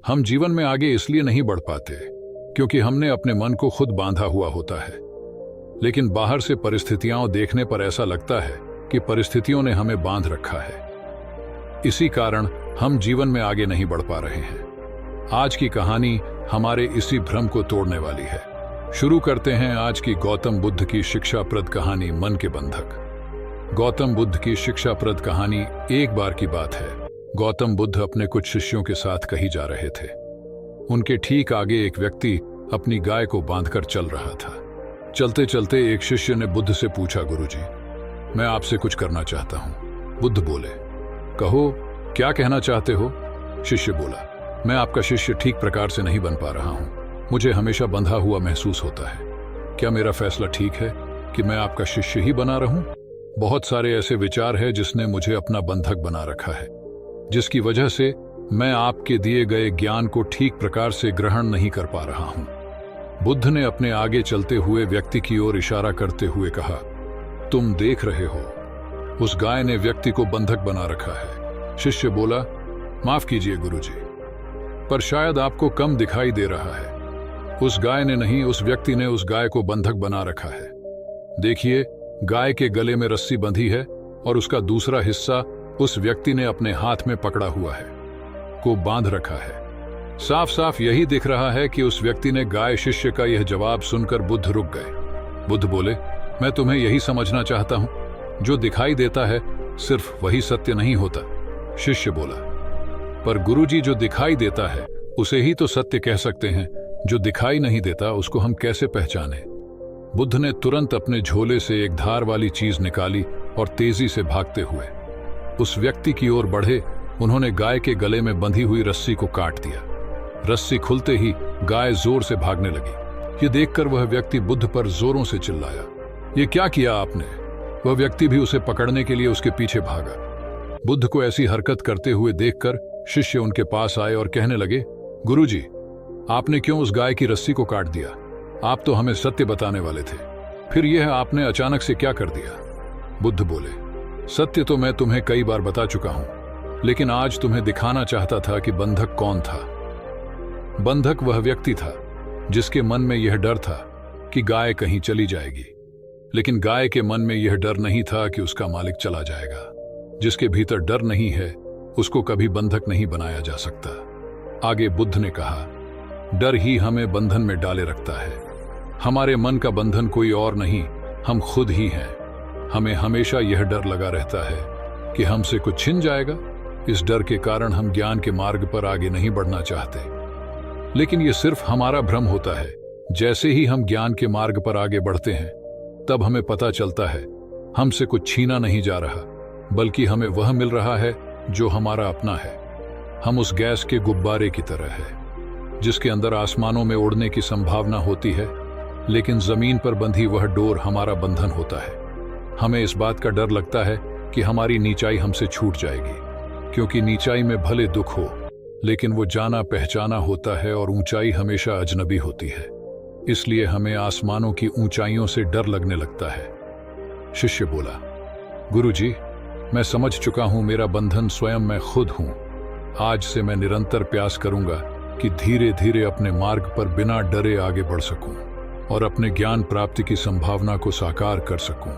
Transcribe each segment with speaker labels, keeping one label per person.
Speaker 1: हम जीवन में आगे इसलिए नहीं बढ़ पाते क्योंकि हमने अपने मन को खुद बांधा हुआ होता है, लेकिन बाहर से परिस्थितियां देखने पर ऐसा लगता है कि परिस्थितियों ने हमें बांध रखा है। इसी कारण हम जीवन में आगे नहीं बढ़ पा रहे हैं। आज की कहानी हमारे इसी भ्रम को तोड़ने वाली है। शुरू करते हैं आज की गौतम बुद्ध की शिक्षाप्रद कहानी, मन के बंधक। गौतम बुद्ध की शिक्षाप्रद कहानी। एक बार की बात है, गौतम बुद्ध अपने कुछ शिष्यों के साथ कहीं जा रहे थे। उनके ठीक आगे एक व्यक्ति अपनी गाय को बांधकर चल रहा था। चलते चलते एक शिष्य ने बुद्ध से पूछा, गुरुजी, मैं आपसे कुछ करना चाहता हूं। बुद्ध बोले, कहो, क्या कहना चाहते हो? शिष्य बोला, मैं आपका शिष्य ठीक प्रकार से नहीं बन पा रहा हूं। मुझे हमेशा बंधा हुआ महसूस होता है। क्या मेरा फैसला ठीक है कि मैं आपका शिष्य ही बना रहूं? बहुत सारे ऐसे विचार हैं जिसने मुझे अपना बंधक बना रखा है, जिसकी वजह से मैं आपके दिए गए ज्ञान को ठीक प्रकार से ग्रहण नहीं कर पा रहा हूं। बुद्ध ने अपने आगे चलते हुए व्यक्ति की ओर इशारा करते हुए कहा, तुम देख रहे हो, उस गाय ने व्यक्ति को बंधक बना रखा है। शिष्य बोला, माफ कीजिए गुरुजी, पर शायद आपको कम दिखाई दे रहा है। उस गाय ने नहीं, उस व्यक्ति ने उस गाय को बंधक बना रखा है। देखिए, गाय के गले में रस्सी बंधी है और उसका दूसरा हिस्सा उस व्यक्ति ने अपने हाथ में पकड़ा हुआ है, को बांध रखा है। साफ साफ यही दिख रहा है कि उस व्यक्ति ने गाय। शिष्य का यह जवाब सुनकर बुद्ध रुक गए। बुद्ध बोले, मैं तुम्हें यही समझना चाहता हूं, जो दिखाई देता है सिर्फ वही सत्य नहीं होता। शिष्य बोला, पर गुरुजी, जो दिखाई देता है उसे ही तो सत्य कह सकते हैं, जो दिखाई नहीं देता उसको हम कैसे पहचाने? बुद्ध ने तुरंत अपने झोले से एक धार वाली चीज निकाली और तेजी से भागते हुए उस व्यक्ति की ओर बढ़े। उन्होंने गाय के गले में बंधी हुई रस्सी को काट दिया। रस्सी खुलते ही गाय जोर से भागने लगी। ये देखकर वह व्यक्ति बुद्ध पर जोरों से चिल्लाया, ये क्या किया आपने? वह व्यक्ति भी उसे पकड़ने के लिए उसके पीछे भागा। बुद्ध को ऐसी हरकत करते हुए देखकर शिष्य उनके पास आए और कहने लगे, गुरुजी, आपने क्यों उस गाय की रस्सी को काट दिया? आप तो हमें सत्य बताने वाले थे, फिर यह आपने अचानक से क्या कर दिया? बुद्ध बोले, सत्य तो मैं तुम्हें कई बार बता चुका हूं, लेकिन आज तुम्हें दिखाना चाहता था कि बंधक कौन था। बंधक वह व्यक्ति था जिसके मन में यह डर था कि गाय कहीं चली जाएगी, लेकिन गाय के मन में यह डर नहीं था कि उसका मालिक चला जाएगा। जिसके भीतर डर नहीं है उसको कभी बंधक नहीं बनाया जा सकता। आगे बुद्ध ने कहा, डर ही हमें बंधन में डाले रखता है। हमारे मन का बंधन कोई और नहीं, हम खुद ही हैं। हमें हमेशा यह डर लगा रहता है कि हमसे कुछ छिन जाएगा। इस डर के कारण हम ज्ञान के मार्ग पर आगे नहीं बढ़ना चाहते, लेकिन यह सिर्फ हमारा भ्रम होता है। जैसे ही हम ज्ञान के मार्ग पर आगे बढ़ते हैं, तब हमें पता चलता है हमसे कुछ छीना नहीं जा रहा, बल्कि हमें वह मिल रहा है जो हमारा अपना है। हम उस गैस के गुब्बारे की तरह है जिसके अंदर आसमानों में उड़ने की संभावना होती है, लेकिन जमीन पर बंधी वह डोर हमारा बंधन होता है। हमें इस बात का डर लगता है कि हमारी नीचाई हमसे छूट जाएगी, क्योंकि नीचाई में भले दुख हो, लेकिन वो जाना पहचाना होता है और ऊंचाई हमेशा अजनबी होती है। इसलिए हमें आसमानों की ऊंचाइयों से डर लगने लगता है। शिष्य बोला, गुरुजी, मैं समझ चुका हूं, मेरा बंधन स्वयं मैं खुद हूं। आज से मैं निरंतर प्रयास करूंगा कि धीरे धीरे अपने मार्ग पर बिना डरे आगे बढ़ सकूं और अपने ज्ञान प्राप्ति की संभावना को साकार कर सकूं।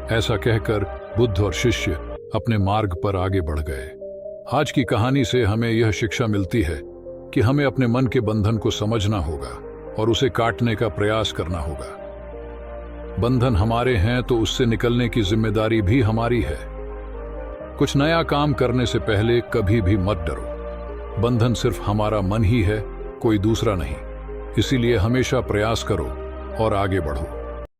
Speaker 1: ऐसा कहकर बुद्ध और शिष्य अपने मार्ग पर आगे बढ़ गए। आज की कहानी से हमें यह शिक्षा मिलती है कि हमें अपने मन के बंधन को समझना होगा और उसे काटने का प्रयास करना होगा। बंधन हमारे हैं तो उससे निकलने की जिम्मेदारी भी हमारी है। कुछ नया काम करने से पहले कभी भी मत डरो। बंधन सिर्फ हमारा मन ही है, कोई दूसरा नहीं। इसीलिए हमेशा प्रयास करो और आगे बढ़ो।